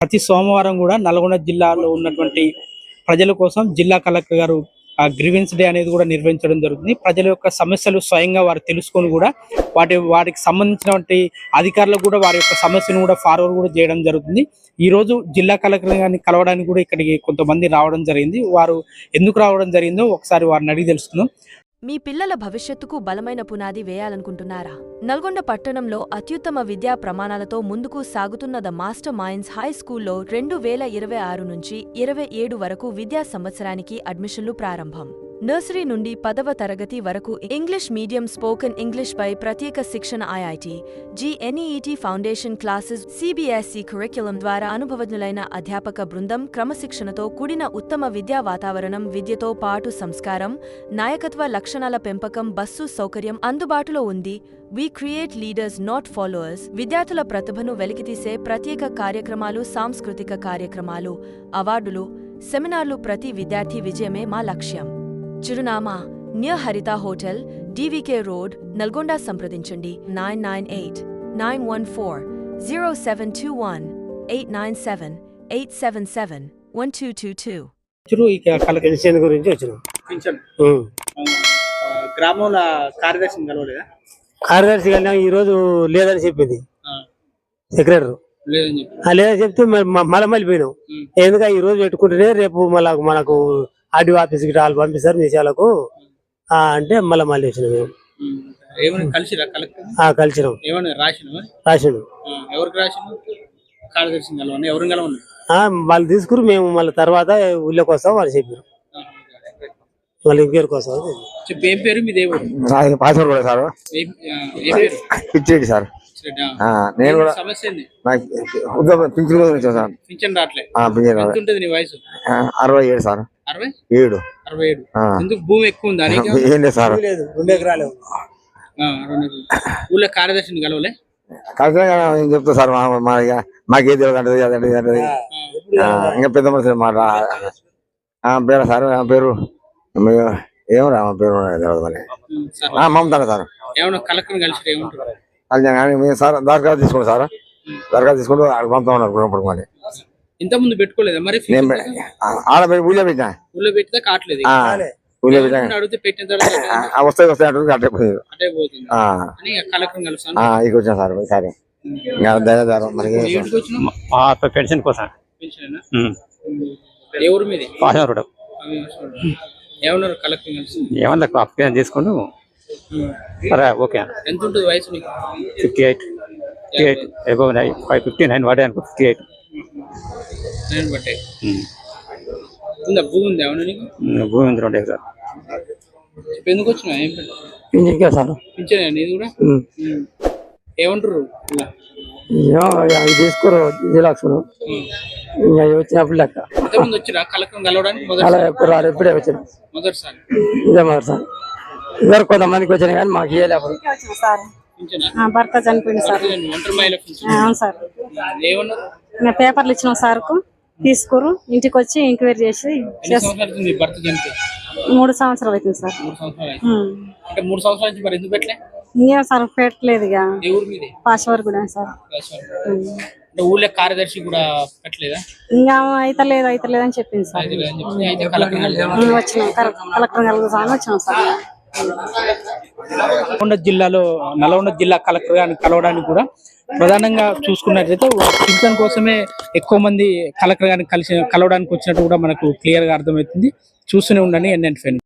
ప్రతి సోమవారం కూడా నల్గొండ జిల్లాలో ఉన్నటువంటి ప్రజల కోసం జిల్లా కలెక్టర్ గారు గ్రీవెన్స్ డే అనేది కూడా నిర్వహించడం జరుగుతుంది. ప్రజల యొక్క సమస్యలు స్వయంగా వారు తెలుసుకొని కూడా వాటికి సంబంధించినటువంటి అధికారులకు కూడా వారి యొక్క సమస్యను కూడా ఫార్వర్డ్ కూడా చేయడం జరుగుతుంది. ఈ రోజు జిల్లా కలెక్టర్ గారిని కలవడానికి కూడా ఇక్కడికి కొంతమంది రావడం జరిగింది. వారు ఎందుకు రావడం జరిగిందో ఒకసారి వారిని అడిగి తెలుసుకుందాం. మీ పిల్లల భవిష్యత్తుకు బలమైన పునాది వేయాలనుకుంటున్నారా? నల్గొండ పట్టణంలో అత్యుత్తమ విద్యా ప్రమాణాలతో ముందుకు సాగుతున్న ద మాస్టర్ మైండ్స్ హై స్కూల్లో 2026 నుంచి 27 వరకు విద్యా సంవత్సరానికి అడ్మిషన్లు ప్రారంభం. నర్సరీ నుండి 10వ తరగతి వరకు ఇంగ్లీష్ మీడియం స్పోకెన్ ఇంగ్లీష్ పై ప్రత్యేక శిక్షణ ఐఐటి, జిఎన్ఈటి ఫౌండేషన్ క్లాసెస్, సిబిఎస్ఈ కరిక్యులం ద్వారా అనుభవజ్ఞులైన అధ్యాపక బృందం, క్రమశిక్షణతో కూడిన ఉత్తమ విద్యా వాతావరణం, విద్యతో పాటు సంస్కారం, నాయకత్వ లక్షణాల పెంపకం, బస్సు సౌకర్యం అందుబాటులో ఉంది. We create leaders not followers. విద్యార్థుల ప్రతిభను వెలికితీసే ప్రత్యేక కార్యక్రమాలు, సాంస్కృతిక కార్యక్రమాలు, అవార్డులు, సెమినార్లు. ప్రతి విద్యార్థి విజయమే మా లక్ష్యం. చిరునామా నియర్ హరిత హోటల్, డివికే రోడ్, నల్గొండ. సంప్రదించండి 998-914-0721897-877-122. గురించి వచ్చిన గ్రామంలో కార్యదర్శిని కలవలేదా? కార్యదర్శి కలిగినా ఈ రోజు లేదని చెప్పింది సెక్రటరీ. లేదని చెప్తే మళ్ళీ పోయినాం. ఎందుకంటే ఈ రోజు పెట్టుకుంటేనే రేపు మళ్ళీ మనకు ఆర్డీఓ ఆఫీస్కి వాళ్ళు పంపిస్తారు విషయాలకు అంటే మళ్ళీ వచ్చినాం మేము. కలిసినాం. రాసినాం. వాళ్ళు తీసుకురు. మేము మళ్ళీ తర్వాత ఊళ్ళోకి వస్తాం వాళ్ళు చెప్పారు. మళ్ళీ ఇంకేరు కోసం పాస్వర్డ్ కూడా సార్ పిచ్చేది సార్. నేను కూడా పింఛన్ వచ్చాను సార్. 67 సార్. 67. భూమి ఎక్కువ ఉందా? ఏం లేదు సార్. 2 ఎకరాలు. ఊళ్ళో కార్యదర్శిని కలవలే? చెప్తా సార్. మాకే తెలియదు ఇంకా పెద్ద మనుషులు మాట పేరు సార్. పేరు ఏమరా పేరు మమతా సార్. సార్ దరఖాస్తు తీసుకోండి సార్. దరఖాస్తు తీసుకుంటూ పంపుతా ఉన్నారు మరి. ఇంత ముందు పెట్టుకోలేదా మరి? ఆడ ఊళ్ళో పెట్టినా. ఊళ్ళో పెట్టినా కావట్లేదు. ఊళ్ళో పెట్టినా వస్తాయి అటు ఇక వచ్చా సార్. సరే మరి పెన్షన్ కోసం ఎవరు మీది? ఏమన్నారు కలెక్టర్? ఏమన్నా అప్లికేషన్ తీసుకుంటూ సరే ఓకే. ఎంత ఉంటుంది వయసు? 58. 59 వాడే అనుకో. 58 బట్టే ఉందా? భూమి ఉంది? అవునా నీకు? భూమి ఉంది 2 ఎకరాలు. ఎందుకు వచ్చినా? ఏం సార్ పింఛన్ నీది కూడా? ఏమంటారు? తీసుకోరు జిలాక్స్ వచ్చినప్పుడు లెక్క. ఎంతమంది వచ్చిరా కలెక్టర్ కలవడానికి? ఎప్పుడే వచ్చిన మొదటిసారి. ఇదే మొదటిసారి. ఇద్దరు కొంతమందికి వచ్చినా కానీ మాకు ఇవ్వలేప్పుడు. భర్త చనిపోయింది సార్. అవును సార్. ఏమన్నారు? పేపర్లు ఇచ్చినాం సార్కు, తీసుకోరు. ఇంటికి వచ్చి ఎంక్వైరీ చేసి 3 సంవత్సరాలు అవుతుంది సార్. 3 సంవత్సరాల నుంచి మరి ఎందుకు పెట్టలే? ఇంకా సార్ పెట్టలేదు. ఇక పాస్వర్డ్ కూడా సార్. ఊళ్ళో కార్యదర్శి కూడా పెట్టలేదా? ఇంకా అయితలేదు అని చెప్పింది సార్. వచ్చినాం కలెక్టర్ కలుగుతామని వచ్చినాం సార్. నల్గొండ జిల్లా కలెక్టర్ గారిని కలవడానికి కూడా ప్రధానంగా చూసుకున్నట్లయితే పింఛన్ కోసమే ఎక్కువ మంది కలెక్టర్ గారిని కలవడానికి వచ్చినట్టు కూడా మనకు క్లియర్ గా అర్థమవుతుంది. చూస్తూనే ఉండండి NN.